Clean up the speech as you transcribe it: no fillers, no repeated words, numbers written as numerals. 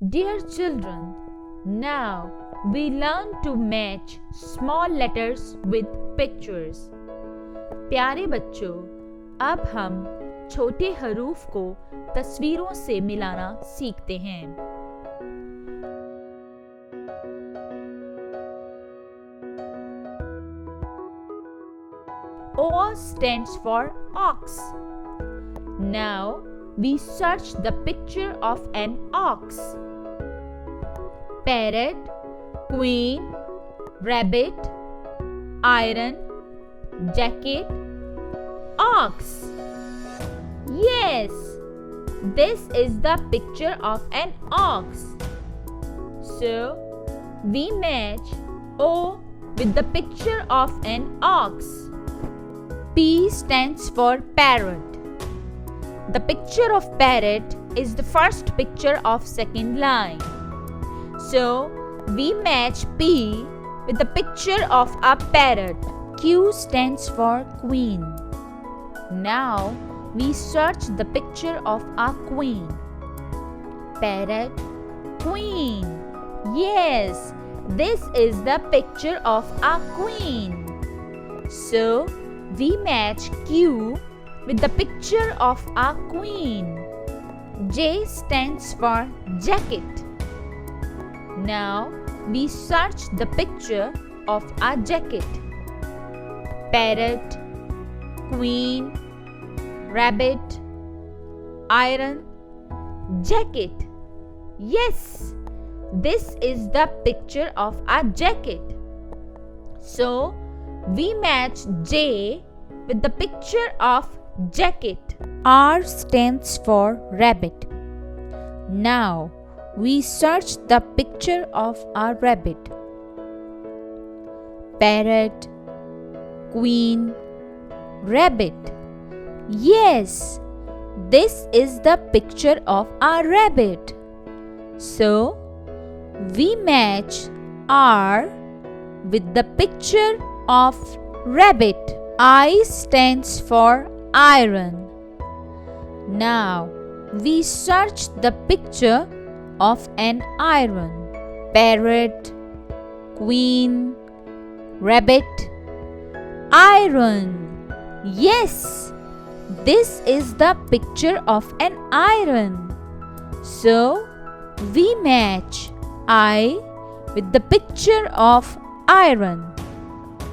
Dear children, now we learn to match small letters with pictures. प्यारे बच्चों, अब हम छोटे हरूफ को तस्वीरों से मिलाना सीखते हैं। O stands for ox. Now we search the picture of an ox. Parrot, queen, rabbit, iron, jacket, ox. Yes, this is the picture of an ox. So we match O with the picture of an ox. P stands for parrot. The picture of parrot is the first picture of second line. So we match P with the picture of a parrot. Q stands for queen. Now we search the picture of a queen. Parrot, queen. Yes, this is the picture of a queen. So we match Q with the picture of a queen. J stands for jacket. Now we search the picture of a jacket. Parrot, queen, rabbit, iron, jacket. Yes, this is the picture of a jacket. So we match J with the picture of jacket. R stands for rabbit. Now we search the picture of a rabbit. Parrot, queen, rabbit. Yes, this is the picture of a rabbit. So we match R with the picture of rabbit. I stands for iron. Now we search the picture of an iron. Parrot, queen, rabbit, iron. Yes, this is the picture of an iron. So we match I with the picture of iron.